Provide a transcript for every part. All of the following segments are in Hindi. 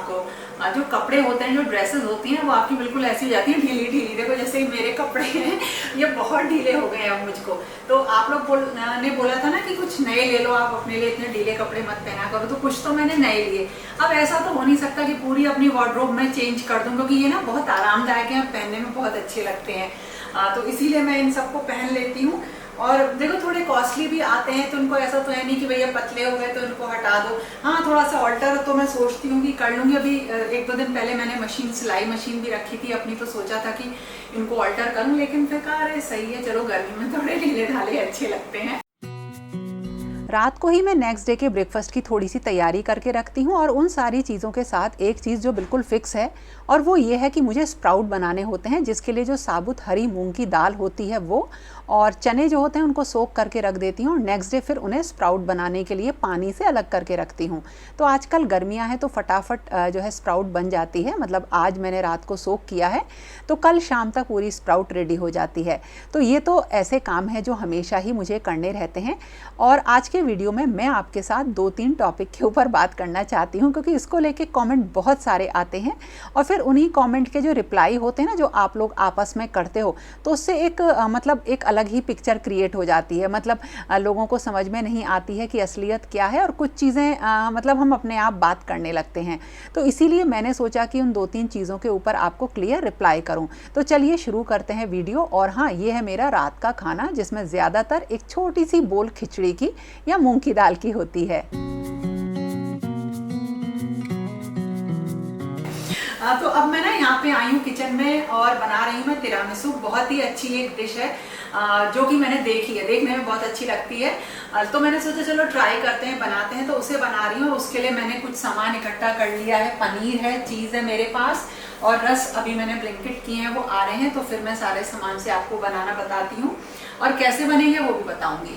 आपको जो कपड़े होते हैं, जो ड्रेसेस होती हैं, वो आपकी बिल्कुल ऐसी हो जाती हैं ढीली ढीली। देखो जैसे मेरे कपड़े हैं ये बहुत ढीले हो गए हैं अब मुझको। तो आप लोग ने बोला था ना कि कुछ नए ले लो, आप अपने लिए इतने ढीले कपड़े मत पहना करो, तो कुछ तो मैंने नए लिए। अब ऐसा तो हो नहीं सकता कि पूरी अपनी वार्डरोब में चेंज कर दूं, क्योंकि ये ना बहुत आरामदायक है, पहनने में बहुत अच्छे लगते हैं। तो इसीलिए मैं इन सबको पहन लेती हूँ। और देखो थोड़े कॉस्टली भी आते हैं, तो उनको ऐसा तो है नहीं कि भैया पतले हो गए तो इनको हटा दो। हाँ, थोड़ा सा ऑल्टर तो मैं सोचती हूँ कि कर लूँगी। अभी 1-2 दिन पहले मैंने मशीन, सिलाई मशीन भी रखी थी अपनी, तो सोचा था कि इनको ऑल्टर करूँ, लेकिन फिर कहा अरे सही है, चलो गर्मी में थोड़े ढीले ढाले अच्छे लगते हैं। रात को ही मैं नेक्स्ट डे के ब्रेकफास्ट की थोड़ी सी तैयारी करके रखती हूँ, और उन सारी चीज़ों के साथ एक चीज़ जो बिल्कुल फिक्स है, और वो ये है कि मुझे स्प्राउट बनाने होते हैं, जिसके लिए जो साबुत हरी मूंग की दाल होती है वो, और चने जो होते हैं उनको सोक करके रख देती हूँ, और नेक्स्ट डे फिर उन्हें स्प्राउट बनाने के लिए पानी से अलग करके रखती हूँ। तो आजकल गर्मियाँ हैं तो फटाफट जो है स्प्राउट बन जाती है। मतलब आज मैंने रात को सोक किया है तो कल शाम तक पूरी स्प्राउट रेडी हो जाती है। तो ये तो ऐसे काम है जो हमेशा ही मुझे करने रहते हैं। और आज के वीडियो में मैं आपके साथ 2-3 टॉपिक के ऊपर बात करना चाहती हूँ, क्योंकि इसको लेके कमेंट बहुत सारे आते हैं, और फिर उन्हीं कमेंट के जो रिप्लाई होते हैं ना, जो आप लोग आपस में करते हो, तो उससे एक मतलब एक अलग ही पिक्चर क्रिएट हो जाती है। मतलब लोगों को समझ में नहीं आती है कि असलियत क्या है, और कुछ चीज़ें मतलब हम अपने आप बात करने लगते हैं। तो इसीलिए मैंने सोचा कि उन 2-3 चीज़ों के ऊपर आपको क्लियर रिप्लाई करूं। तो चलिए शुरू करते हैं वीडियो। और हाँ, ये है मेरा रात का खाना, जिसमें ज़्यादातर एक छोटी सी बोल खिचड़ी की या मूंग की दाल की होती है। तो अब मैं ना यहाँ पे आई हूँ किचन में और बना रही हूँ मैं तिरामिसू। बहुत ही अच्छी एक डिश है जो कि मैंने देखी है, देखने में बहुत अच्छी लगती है। तो मैंने सोचा चलो ट्राई करते हैं, बनाते हैं। तो उसे बना रही हूँ, और उसके लिए मैंने कुछ सामान इकट्ठा कर लिया है। पनीर है, चीज़ है मेरे पास, और रस अभी मैंने ब्लिंकिट किए हैं, वो आ रहे हैं। तो फिर मैं सारे सामान से आपको बनाना बताती हूँ, और कैसे बनेंगे वो भी बताऊँगी।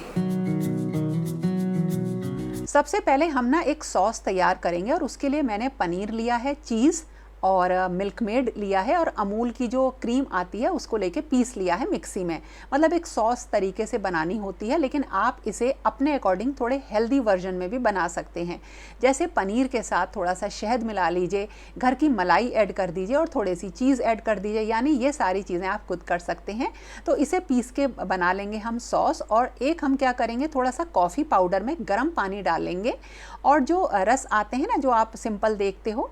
सबसे पहले हम ना एक सॉस तैयार करेंगे, और उसके लिए मैंने पनीर लिया है, चीज़ और मिल्क मेड लिया है, और अमूल की जो क्रीम आती है उसको लेके पीस लिया है मिक्सी में। मतलब एक सॉस तरीके से बनानी होती है, लेकिन आप इसे अपने अकॉर्डिंग थोड़े हेल्दी वर्जन में भी बना सकते हैं। जैसे पनीर के साथ थोड़ा सा शहद मिला लीजिए, घर की मलाई ऐड कर दीजिए, और थोड़ी सी चीज़ ऐड कर दीजिए। यानी ये सारी चीज़ें आप खुद कर सकते हैं। तो इसे पीस के बना लेंगे हम सॉस। और एक हम क्या करेंगे, थोड़ा सा कॉफ़ी पाउडर में गर्म पानी डालेंगे, और जो रस आते हैं ना, जो आप सिंपल देखते हो,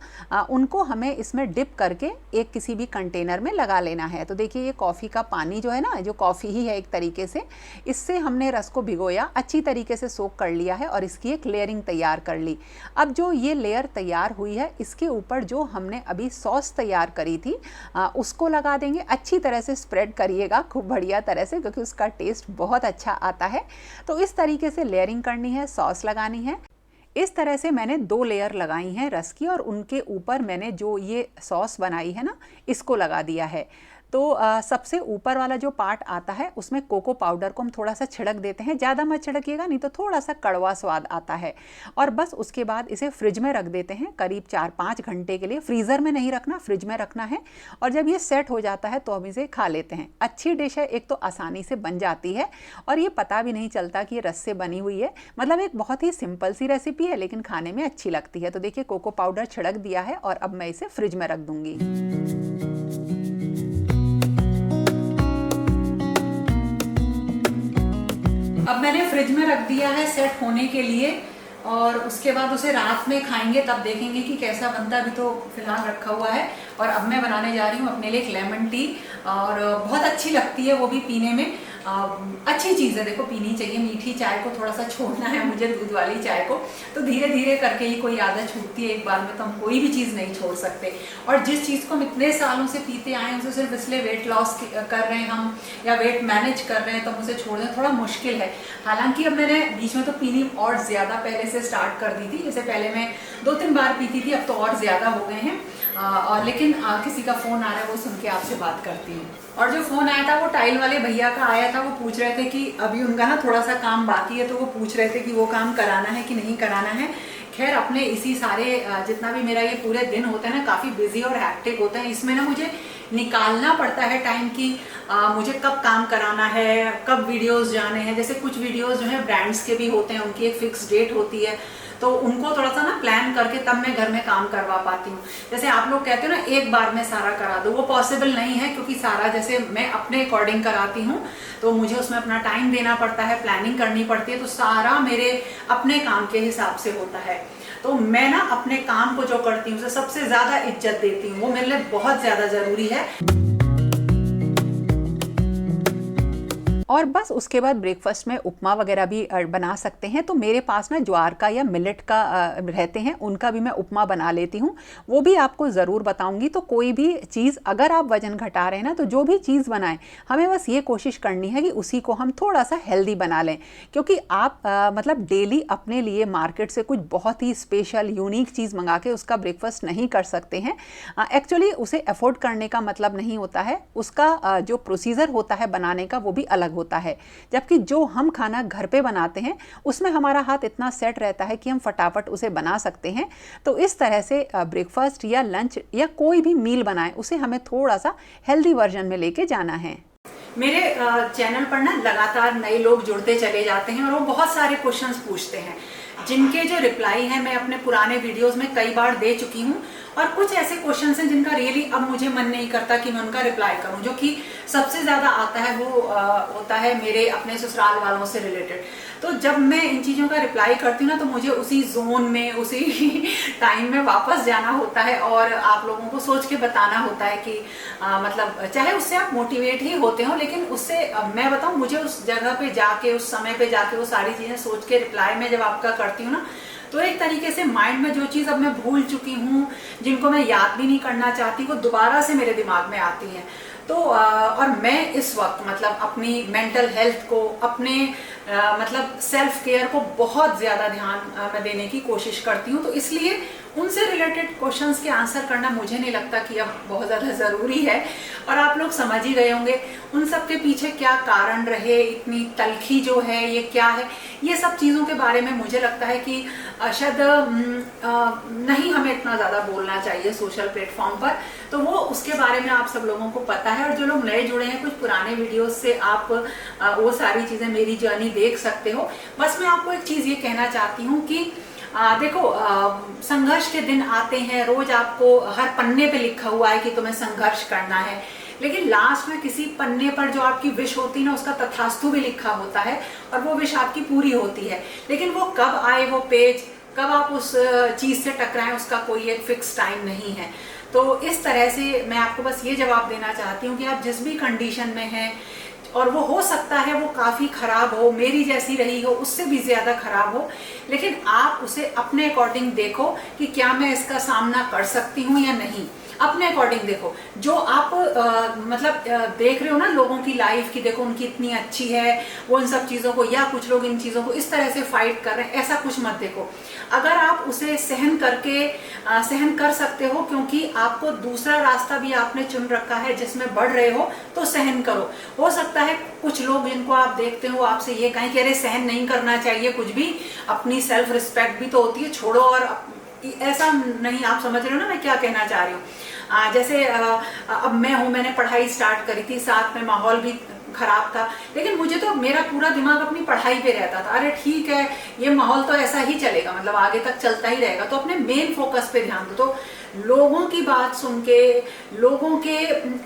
उनको हमें इसमें डिप करके एक किसी भी कंटेनर में लगा लेना है। तो देखिए ये कॉफ़ी का पानी जो है ना, जो कॉफ़ी ही है एक तरीके से, इससे हमने रस को भिगोया, अच्छी तरीके से सोक कर लिया है, और इसकी एक लेयरिंग तैयार कर ली। अब जो ये लेयर तैयार हुई है, इसके ऊपर जो हमने अभी सॉस तैयार करी थी उसको लगा देंगे। अच्छी तरह से स्प्रेड करिएगा, खूब बढ़िया तरह से, क्योंकि उसका टेस्ट बहुत अच्छा आता है। तो इस तरीके से लेयरिंग करनी है, सॉस लगानी है। इस तरह से मैंने 2 लेयर लगाई हैं रस की, और उनके ऊपर मैंने जो ये सॉस बनाई है ना, इसको लगा दिया है। तो सबसे ऊपर वाला जो पार्ट आता है उसमें कोको पाउडर को हम थोड़ा सा छिड़क देते हैं। ज़्यादा मत छिड़किएगा, नहीं तो थोड़ा सा कड़वा स्वाद आता है। और बस उसके बाद इसे फ्रिज में रख देते हैं करीब 4-5 घंटे के लिए। फ्रीज़र में नहीं रखना, फ्रिज में रखना है। और जब ये सेट हो जाता है तो हम इसे खा लेते हैं। अच्छी डिश है, एक तो आसानी से बन जाती है, और ये पता भी नहीं चलता कि ये रस से बनी हुई है। मतलब एक बहुत ही सिंपल सी रेसिपी है, लेकिन खाने में अच्छी लगती है। तो देखिए कोको पाउडर छिड़क दिया है, और अब मैं इसे फ्रिज में रख दूंगी। अब मैंने फ्रिज में रख दिया है सेट होने के लिए, और उसके बाद उसे रात में खाएंगे, तब देखेंगे कि कैसा बनता है। अभी तो फिलहाल रखा हुआ है। और अब मैं बनाने जा रही हूँ अपने लिए एक लेमन टी, और बहुत अच्छी लगती है वो भी पीने में। अच्छी चीज़ है, देखो पीनी चाहिए। मीठी चाय को थोड़ा सा छोड़ना है मुझे, दूध वाली चाय को। तो धीरे धीरे करके ही कोई आदत छूटती है, एक बार में तो हम कोई भी चीज़ नहीं छोड़ सकते। और जिस चीज़ को हम इतने सालों से पीते आए हैं, उसे सिर्फ इसलिए वेट लॉस कर रहे हैं हम, या वेट मैनेज कर रहे हैं, तो उसे छोड़ना थोड़ा मुश्किल है। हालांकि अब मैंने बीच में तो पीनी और ज़्यादा पहले से स्टार्ट कर दी थी। जैसे पहले मैं 2-3 बार पीती थी, अब तो और ज़्यादा हो गए हैं। और लेकिन किसी का फ़ोन आ रहा है, वो सुन के आपसे बात करती हूँ। और जो फ़ोन आया था वो टाइल वाले भैया का आया था। वो पूछ रहे थे कि अभी उनका ना थोड़ा सा काम बाकी है, तो वो पूछ रहे थे कि वो काम कराना है कि नहीं कराना है। खैर अपने इसी सारे जितना भी मेरा ये पूरे दिन होता है ना, काफ़ी बिजी और हैक्टिक होता है। इसमें ना मुझे निकालना पड़ता है टाइम की मुझे कब काम कराना है, कब वीडियोस जाने हैं। जैसे कुछ वीडियोस जो है ब्रांड्स के भी होते हैं, उनकी एक फिक्स डेट होती है। तो उनको थोड़ा सा ना प्लान करके तब मैं घर में काम करवा पाती हूँ। जैसे आप लोग कहते हो ना एक बार में सारा करा दो, वो पॉसिबल नहीं है, क्योंकि सारा जैसे मैं अपने अकॉर्डिंग कराती हूँ तो मुझे उसमें अपना टाइम देना पड़ता है, प्लानिंग करनी पड़ती है, तो सारा मेरे अपने काम के हिसाब से होता है। तो मैं ना अपने काम को जो करती हूँ उसे सबसे ज्यादा इज्जत देती हूँ, वो मेरे लिए बहुत ज्यादा जरूरी है। और बस उसके बाद ब्रेकफास्ट में उपमा वगैरह भी बना सकते हैं। तो मेरे पास ना ज्वार का या मिलेट का रहते हैं, उनका भी मैं उपमा बना लेती हूँ, वो भी आपको ज़रूर बताऊँगी। तो कोई भी चीज़ अगर आप वज़न घटा रहे हैं ना, तो जो भी चीज़ बनाएं हमें बस ये कोशिश करनी है कि उसी को हम थोड़ा सा हेल्दी बना लें, क्योंकि आप मतलब डेली अपने लिए मार्केट से कुछ बहुत ही स्पेशल यूनिक चीज़ मंगा के उसका ब्रेकफास्ट नहीं कर सकते हैं। एक्चुअली उसे अफोर्ड करने का मतलब नहीं होता है, उसका जो प्रोसीजर होता है बनाने का वो भी अलग होता है। जबकि जो हम खाना घर पे बनाते हैं उसमें हमारा हाथ इतना सेट रहता है कि हम फटाफट उसे बना सकते हैं। तो इस तरह से ब्रेकफास्ट या लंच या कोई भी मील बनाए उसे हमें थोड़ा सा हेल्दी वर्जन में लेके जाना है। मेरे चैनल पर ना लगातार नए लोग जुड़ते चले जाते हैं और वो बहुत सारे क्वेश्चंस पूछते हैं, जिनके जो रिप्लाई है मैं अपने पुराने वीडियोस में कई बार दे चुकी हूँ। और कुछ ऐसे क्वेश्चंस हैं जिनका रियली अब मुझे मन नहीं करता कि मैं उनका रिप्लाई करूं। जो कि सबसे ज्यादा आता है वो होता है मेरे अपने ससुराल वालों से रिलेटेड। तो जब मैं इन चीजों का रिप्लाई करती हूँ ना, तो मुझे उसी जोन में उसी टाइम में वापस जाना होता है और आप लोगों को सोच के बताना होता है कि मतलब चाहे उससे आप मोटिवेट ही होते हो, लेकिन उससे मैं बताऊं, मुझे उस जगह पे जाके उस समय पे जाके वो सारी चीजें सोच के रिप्लाई में जब आपका करती हूँ ना, तो एक तरीके से माइंड में जो चीज अब मैं भूल चुकी हूँ, जिनको मैं याद भी नहीं करना चाहती, वो दोबारा से मेरे दिमाग में आती हैं। तो और मैं इस वक्त मतलब अपनी मेंटल हेल्थ को, अपने मतलब सेल्फ केयर को बहुत ज्यादा ध्यान मैं देने की कोशिश करती हूँ। तो इसलिए उनसे रिलेटेड क्वेश्चंस के आंसर करना मुझे नहीं लगता कि अब बहुत ज्यादा जरूरी है। और आप लोग समझ ही गए होंगे उन सब के पीछे क्या कारण रहे, इतनी तलखी जो है ये क्या है, ये सब चीजों के बारे में मुझे लगता है कि शायद नहीं हमें इतना ज्यादा बोलना चाहिए सोशल प्लेटफॉर्म पर। तो वो उसके बारे में आप सब लोगों को पता है, और जो लोग नए जुड़े हैं कुछ पुराने वीडियोस से आप वो सारी चीजें मेरी जर्नी देख सकते हो। बस मैं आपको एक चीज ये कहना चाहती हूँ कि देखो संघर्ष के दिन आते हैं, रोज आपको हर पन्ने पे लिखा हुआ है कि तुम्हें संघर्ष करना है, लेकिन लास्ट में किसी पन्ने पर जो आपकी विश होती है ना, उसका तथास्तु भी लिखा होता है और वो विश आपकी पूरी होती है। लेकिन वो कब आए वो पेज, कब आप उस चीज से टकराएं, उसका कोई एक फिक्स टाइम नहीं है। तो इस तरह से मैं आपको बस ये जवाब देना चाहती हूँ कि आप जिस भी कंडीशन में हैं, और वो हो सकता है वो काफी खराब हो, मेरी जैसी रही हो, उससे भी ज्यादा खराब हो, लेकिन आप उसे अपने अकॉर्डिंग देखो कि क्या मैं इसका सामना कर सकती हूँ या नहीं। अपने अकॉर्डिंग देखो। जो आप मतलब देख रहे हो ना लोगों की लाइफ की, देखो उनकी इतनी अच्छी है, वो इन सब चीजों को, या कुछ लोग इन चीजों को इस तरह से फाइट कर रहे हैं, ऐसा कुछ मत देखो। अगर आप उसे सहन कर सकते हो, क्योंकि आपको दूसरा रास्ता भी आपने चुन रखा है जिसमें बढ़ रहे हो, तो सहन करो। हो सकता है कुछ लोग जिनको आप देखते हो आपसे ये कहें कि अरे सहन नहीं करना चाहिए कुछ भी, अपनी सेल्फ रिस्पेक्ट भी तो होती है, छोड़ो। और ऐसा नहीं, आप समझ रहे हो ना मैं क्या कहना चाह रही हूँ। जैसे अब मैं हूँ, मैंने पढ़ाई स्टार्ट करी थी, साथ में माहौल भी खराब था, लेकिन मुझे तो मेरा पूरा दिमाग अपनी पढ़ाई पे रहता था। अरे ठीक है, ये माहौल तो ऐसा ही चलेगा, मतलब आगे तक चलता ही रहेगा, तो अपने मेन फोकस पे ध्यान दो। तो लोगों की बात सुन के, लोगों के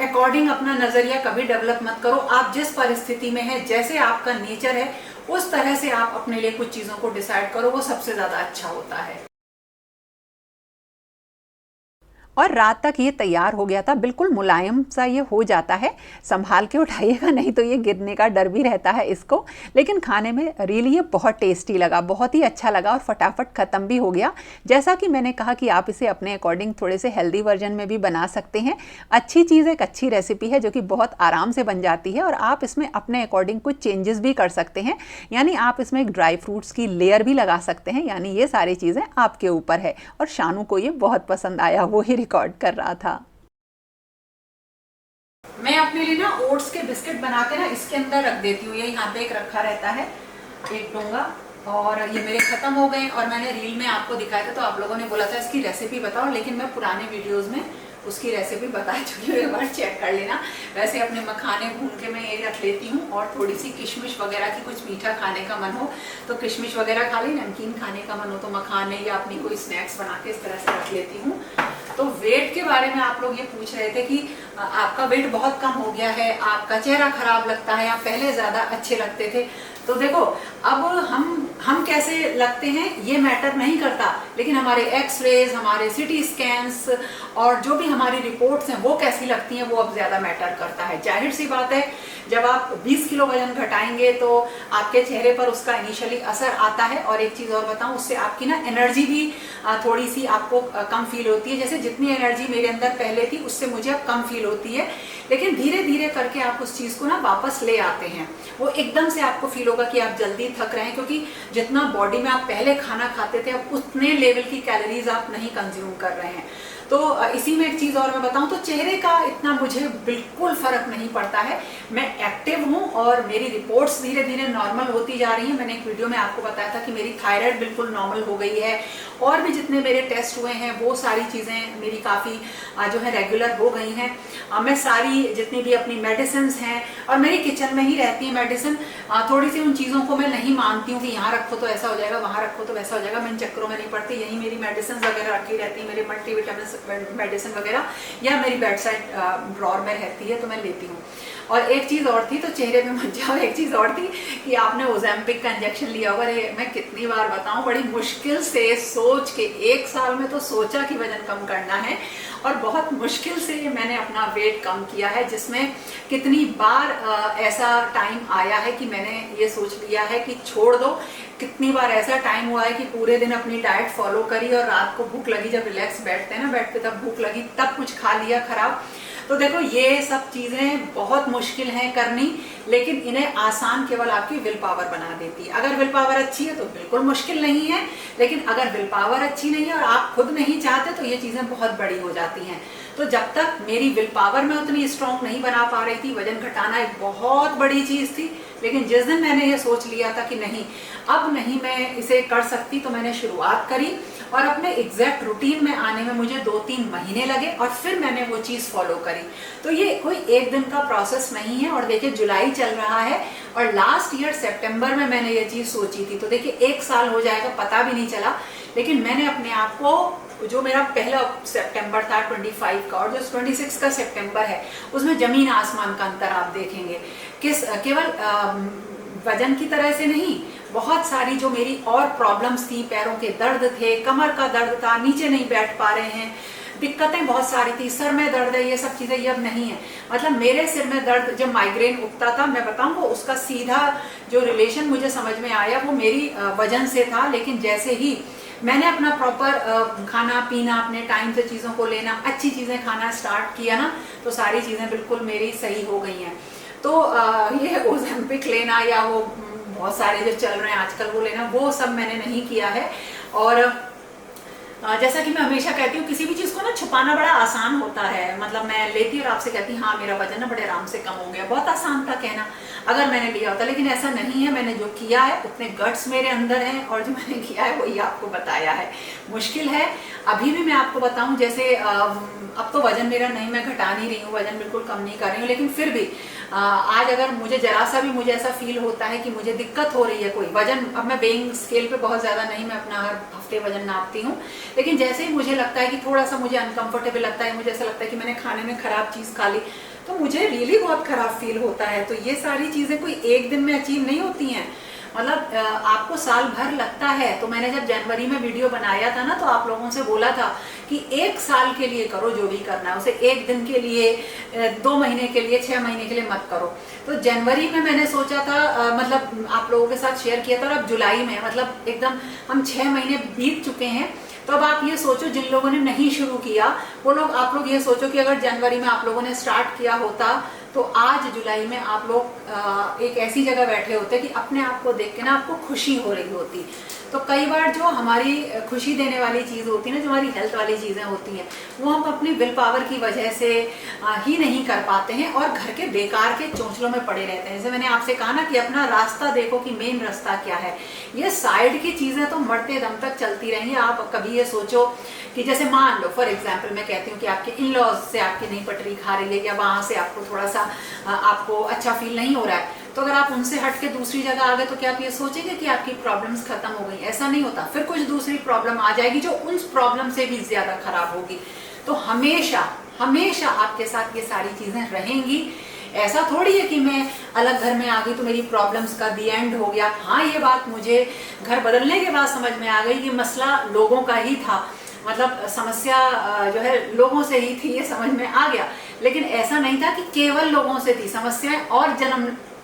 अकॉर्डिंग अपना नजरिया कभी डेवलप मत करो। आप जिस परिस्थिति में है, जैसे आपका नेचर है, उस तरह से आप अपने लिए कुछ चीजों को डिसाइड करो, वो सबसे ज्यादा अच्छा होता है। और रात तक ये तैयार हो गया था, बिल्कुल मुलायम सा ये हो जाता है। संभाल के उठाइएगा, नहीं तो ये गिरने का डर भी रहता है इसको। लेकिन खाने में रियली ये बहुत टेस्टी लगा, बहुत ही अच्छा लगा और फटाफट ख़त्म भी हो गया। जैसा कि मैंने कहा कि आप इसे अपने अकॉर्डिंग थोड़े से हेल्दी वर्जन में भी बना सकते हैं। अच्छी चीज़, एक अच्छी रेसिपी है जो कि बहुत आराम से बन जाती है, और आप इसमें अपने अकॉर्डिंग कुछ चेंजेस भी कर सकते हैं। यानी आप इसमें एक ड्राई फ्रूट्स की लेयर भी लगा सकते हैं। यानी ये सारी चीज़ें आपके ऊपर है। और शानू को ये बहुत पसंद आया, वो ही रिकॉर्ड कर रहा था। मैं अपने लिए ना ओट्स के बिस्किट बना के ना इसके अंदर रख देती हूँ। ये यहाँ पे एक रखा रहता है, एक डोंगा, और ये मेरे खत्म हो गए और मैंने रील में आपको दिखाया था, तो आप लोगों ने बोला था इसकी रेसिपी बताओ, लेकिन मैं पुराने वीडियोस में उसकी रेसिपी बता चुकी हूँ, एक बार चेक कर लेना। वैसे अपने मखाने भून के मैं ये रख लेती हूँ, और थोड़ी सी किशमिश वगैरह की, कुछ मीठा खाने का मन हो तो किशमिश वगैरह खा ली, नमकीन खाने का मन हो तो मखाने या अपनी कोई स्नैक्स बना के इस तरह से रख लेती हूँ। तो वेट के बारे में आप लोग ये पूछ रहे थे कि आपका वेट बहुत कम हो गया है, आपका चेहरा खराब लगता है, आप पहले ज़्यादा अच्छे लगते थे। तो देखो, अब हम कैसे लगते हैं ये मैटर नहीं करता, लेकिन हमारे एक्सरेज, हमारे सिटी स्कैन्स और जो भी हमारी रिपोर्ट्स हैं वो कैसी लगती हैं, वो अब ज़्यादा मैटर करता है। जाहिर सी बात है, जब आप 20 किलो वजन घटाएंगे तो आपके चेहरे पर उसका इनिशियली असर आता है। और एक चीज़ और बताऊं, उससे आपकी ना एनर्जी भी थोड़ी सी आपको कम फील होती है। जैसे जितनी एनर्जी मेरे अंदर पहले थी उससे मुझे अब कम फील होती है, लेकिन धीरे धीरे करके आप उस चीज़ को ना वापस ले आते हैं। वो एकदम से आपको फील होगा कि आप जल्दी थक रहे हैं, क्योंकि जितना बॉडी में आप पहले खाना खाते थे अब उतने लेवल की कैलोरीज आप नहीं कंज्यूम कर रहे हैं। तो इसी में एक चीज़ और मैं बताऊं तो चेहरे का इतना मुझे बिल्कुल फर्क नहीं पड़ता है। मैं एक्टिव हूं और मेरी रिपोर्ट्स धीरे धीरे नॉर्मल होती जा रही हैं। मैंने एक वीडियो में आपको बताया था कि मेरी थायराइड बिल्कुल नॉर्मल हो गई है, और भी जितने मेरे टेस्ट हुए हैं वो सारी चीज़ें मेरी काफ़ी जो है रेगुलर हो गई हैं। मैं सारी जितनी भी अपनी मेडिसिन हैं, और मेरी किचन में ही रहती है मेडिसिन, थोड़ी सी उन चीज़ों को मैं नहीं मानती हूँ कि यहाँ रखो तो ऐसा हो जाएगा, वहाँ रखो तो वैसा हो जाएगा। मैं इन चक्करों में नहीं पड़ती, यही मेरी मेडिसिन वगैरह रखी रहती है, मेरे मल्टीविटामिन मेडिसिन वगैरह, या मेरी बेड साइड ड्रॉर में रहती है तो मैं लेती हूँ। और एक चीज़ और थी, तो चेहरे पे मत जाओ, एक चीज़ और थी कि आपने ओजेम्पिक का इंजेक्शन लिया होगा। मैं कितनी बार बताऊं, बड़ी मुश्किल से सोच के, 1 साल में तो सोचा कि वजन कम करना है, और बहुत मुश्किल से मैंने अपना वेट कम किया है, जिसमें कितनी बार ऐसा टाइम आया है कि मैंने ये सोच लिया है कि छोड़ दो। कितनी बार ऐसा टाइम हुआ है कि पूरे दिन अपनी डाइट फॉलो करी और रात को भूख लगी, जब रिलैक्स बैठते हैं ना बेड पे, तब भूख लगी, तब कुछ खा लिया खराब। तो देखो, ये सब चीज़ें बहुत मुश्किल हैं करनी, लेकिन इन्हें आसान केवल आपकी विल पावर बना देती है। अगर विल पावर अच्छी है तो बिल्कुल मुश्किल नहीं है, लेकिन अगर विल पावर अच्छी नहीं है और आप खुद नहीं चाहते तो ये चीज़ें बहुत बड़ी हो जाती हैं। तो जब तक मेरी विल पावर में उतनी स्ट्रॉन्ग नहीं बना पा रही थी, वजन घटाना एक बहुत बड़ी चीज़ थी, लेकिन जिस दिन मैंने ये सोच लिया था कि नहीं, अब नहीं मैं इसे कर सकती, तो मैंने शुरुआत करी, और अपने एग्जैक्ट रूटीन में आने में मुझे 2-3 महीने लगे, और फिर मैंने वो चीज़ फॉलो करी। तो ये कोई एक दिन का प्रोसेस नहीं है। और देखिए, जुलाई चल रहा है और लास्ट ईयर सितंबर में मैंने ये चीज़ सोची थी, तो देखिए 1 साल हो जाएगा, पता भी नहीं चला। लेकिन मैंने अपने आप को, जो मेरा पहला सितंबर था 25 का, और जो 26 का सितंबर है, उसमें जमीन आसमान का अंतर आप देखेंगे। केवल वजन की तरह से नहीं, बहुत सारी जो मेरी और प्रॉब्लम्स थी, पैरों के दर्द थे, कमर का दर्द था, नीचे नहीं बैठ पा रहे हैं, दिक्कतें बहुत सारी थी, सर में दर्द है, ये सब चीज़ें ये अब नहीं है। मतलब मेरे सिर में दर्द, जब माइग्रेन उठता था, मैं बताऊं, वो उसका सीधा जो रिलेशन मुझे समझ में आया वो मेरी वजन से था। लेकिन जैसे ही मैंने अपना प्रॉपर खाना पीना, अपने टाइम से चीज़ों को लेना, अच्छी चीज़ें खाना स्टार्ट किया ना, तो सारी चीज़ें बिल्कुल मेरी सही हो गई हैं। तो ये ओजेम्पिक लेना या वो बहुत सारे जो चल रहे हैं आजकल वो लेना, वो सब मैंने नहीं किया है। और जैसा कि मैं हमेशा कहती हूँ, किसी भी चीज़ को ना छुपाना बड़ा आसान होता है। मतलब मैं लेती और आपसे कहती हाँ मेरा वजन ना बड़े आराम से कम हो गया, बहुत आसान था कहना अगर मैंने लिया होता, लेकिन ऐसा नहीं है। मैंने जो किया है उतने गट्स मेरे अंदर हैं, और जो मैंने किया है वही आपको बताया है। मुश्किल है अभी भी, मैं आपको बताऊं, जैसे अब तो वजन मेरा नहीं, मैं घटा नहीं रही हूँ, वजन बिल्कुल कम नहीं कर रही हूँ, लेकिन फिर भी आज अगर मुझे जरा सा भी मुझे ऐसा फील होता है कि मुझे दिक्कत हो रही है कोई वजन, अब मैं वेइंग स्केल पे बहुत ज़्यादा नहीं, मैं अपना हर हफ्ते वजन नापती हूँ, लेकिन जैसे ही मुझे लगता है कि थोड़ा सा मुझे अनकंफर्टेबल लगता है, मुझे ऐसा लगता है कि मैंने खाने में खराब चीज़ खा ली, तो मुझे रियली बहुत खराब फील होता है। तो ये सारी चीज़ें कोई एक दिन में अचीव नहीं होती हैं, मतलब आपको साल भर लगता है। तो मैंने जब जनवरी में वीडियो बनाया था ना, तो आप लोगों से बोला था कि 1 साल के लिए करो जो भी करना है, उसे 1 दिन के लिए, 2 महीने के लिए, 6 महीने के लिए मत करो। तो जनवरी में मैंने सोचा था, मतलब आप लोगों के साथ शेयर किया था, और अब जुलाई में, मतलब एकदम हम 6 महीने बीत चुके हैं। तो अब आप ये सोचो, जिन लोगों ने नहीं शुरू किया वो लोग, आप लोग ये सोचो कि अगर जनवरी में आप लोगों ने स्टार्ट किया होता तो आज जुलाई में आप लोग एक ऐसी जगह बैठे होते कि अपने आप को देख के ना आपको खुशी हो रही होती। तो कई बार जो हमारी खुशी देने वाली चीज़ होती है ना, जो हमारी हेल्थ वाली चीज़ें होती हैं, वो हम अपनी विल पावर की वजह से ही नहीं कर पाते हैं और घर के बेकार के चोंचलों में पड़े रहते हैं। जैसे मैंने आपसे कहा ना कि अपना रास्ता देखो कि मेन रास्ता क्या है। ये साइड की चीज़ें तो मरते दम तक चलती रहेंगी। आप कभी ये सोचो कि जैसे मान लो फॉर एग्जाम्पल मैं कहती हूँ कि आपके इन लॉज से आपकी नहीं पटरी खा रही है या वहाँ से आपको थोड़ा सा आपको अच्छा फील नहीं हो रहा है, तो अगर आप उनसे हट के दूसरी जगह आ गए तो क्या आप ये सोचेंगे कि आपकी प्रॉब्लम्स खत्म हो गई? ऐसा नहीं होता। फिर कुछ दूसरी प्रॉब्लम आ जाएगी जो उन प्रॉब्लम से भी ज्यादा खराब होगी। तो हमेशा हमेशा आपके साथ ये सारी चीजें रहेंगी। ऐसा थोड़ी है कि मैं अलग घर में आ गई तो मेरी प्रॉब्लम्स का दी एंड हो गया। हाँ, ये बात मुझे घर बदलने के बाद समझ में आ गई कि मसला लोगों का ही था, मतलब समस्या जो है लोगों से ही थी, ये समझ में आ गया। लेकिन ऐसा नहीं था कि केवल लोगों से थी समस्याएं और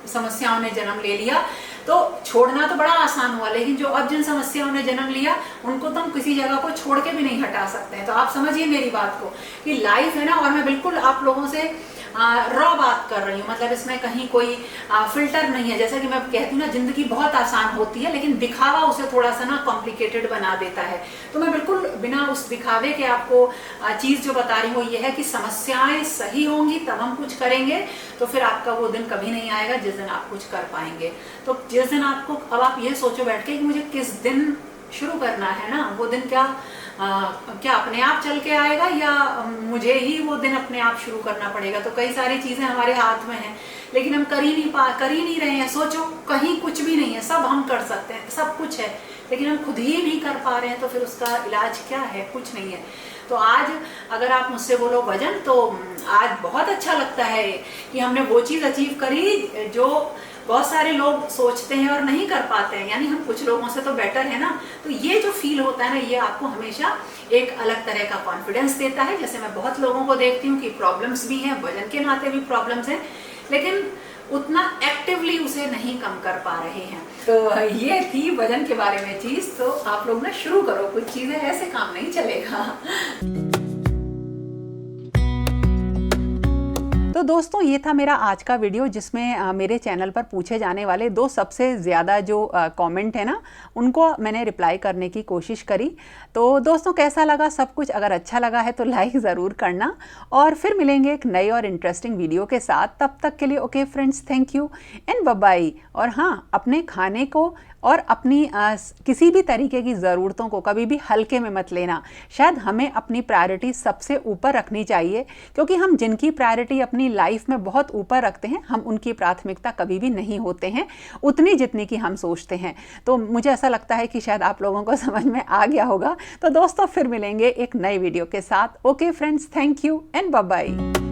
समस्याओं ने जन्म ले लिया। तो छोड़ना तो बड़ा आसान हुआ, लेकिन जो अब जिन समस्याओं ने जन्म लिया उनको तो हम किसी जगह को छोड़ के भी नहीं हटा सकते हैं। तो आप समझिए मेरी बात को कि लाइफ है ना, और मैं बिल्कुल आप लोगों से रॉ बात कर रही हूँ, मतलब इसमें कहीं कोई फिल्टर नहीं है। जैसा कि मैं कहती हूँ ना, जिंदगी बहुत आसान होती है लेकिन दिखावा उसे थोड़ा सा ना कॉम्प्लिकेटेड बना देता है। तो मैं बिल्कुल बिना उस दिखावे के आपको चीज जो बता रही हूँ ये है कि समस्याएं सही होंगी तब हम कुछ करेंगे, तो फिर आपका वो दिन कभी नहीं आएगा जिस दिन आप कुछ कर पाएंगे। तो जिस दिन आपको, अब आप ये सोचो बैठ के कि मुझे किस दिन शुरू करना है ना, वो दिन क्या अपने आप चल के आएगा या मुझे ही वो दिन अपने आप शुरू करना पड़ेगा? तो कई सारी चीजें हमारे हाथ में हैं लेकिन हम कर ही नहीं रहे हैं। सोचो, कहीं कुछ भी नहीं है, सब हम कर सकते हैं, सब कुछ है, लेकिन हम खुद ही नहीं कर पा रहे हैं। तो फिर उसका इलाज क्या है? कुछ नहीं है। तो आज अगर आप मुझसे बोलो वजन, तो आज बहुत अच्छा लगता है कि हमने वो चीज अचीव करी जो बहुत सारे लोग सोचते हैं और नहीं कर पाते हैं, यानी हम कुछ लोगों से तो बेटर है ना। तो ये जो फील होता है ना, ये आपको हमेशा एक अलग तरह का कॉन्फिडेंस देता है। जैसे मैं बहुत लोगों को देखती हूँ कि प्रॉब्लम्स भी हैं, वजन के नाते भी प्रॉब्लम्स हैं, लेकिन उतना एक्टिवली उसे नहीं कम कर पा रहे हैं। तो ये थी वजन के बारे में चीज। तो आप लोग ना शुरू करो कुछ चीजें, ऐसे काम नहीं चलेगा। तो दोस्तों, ये था मेरा आज का वीडियो जिसमें मेरे चैनल पर पूछे जाने वाले 2 सबसे ज़्यादा जो कमेंट है ना, उनको मैंने रिप्लाई करने की कोशिश करी। तो दोस्तों, कैसा लगा सब कुछ? अगर अच्छा लगा है तो लाइक ज़रूर करना, और फिर मिलेंगे एक नई और इंटरेस्टिंग वीडियो के साथ। तब तक के लिए okay friends, thank you and bye bye. और हाँ, अपने खाने को और अपनी किसी भी तरीके की ज़रूरतों को कभी भी हल्के में मत लेना। शायद हमें अपनी प्रायोरिटी सबसे ऊपर रखनी चाहिए, क्योंकि हम जिनकी प्रायोरिटी अपनी लाइफ में बहुत ऊपर रखते हैं, हम उनकी प्राथमिकता कभी भी नहीं होते हैं उतनी जितनी कि हम सोचते हैं। तो मुझे ऐसा लगता है कि शायद आप लोगों को समझ में आ गया होगा। तो दोस्तों, फिर मिलेंगे एक नए वीडियो के साथ। Okay friends, thank you and bye bye.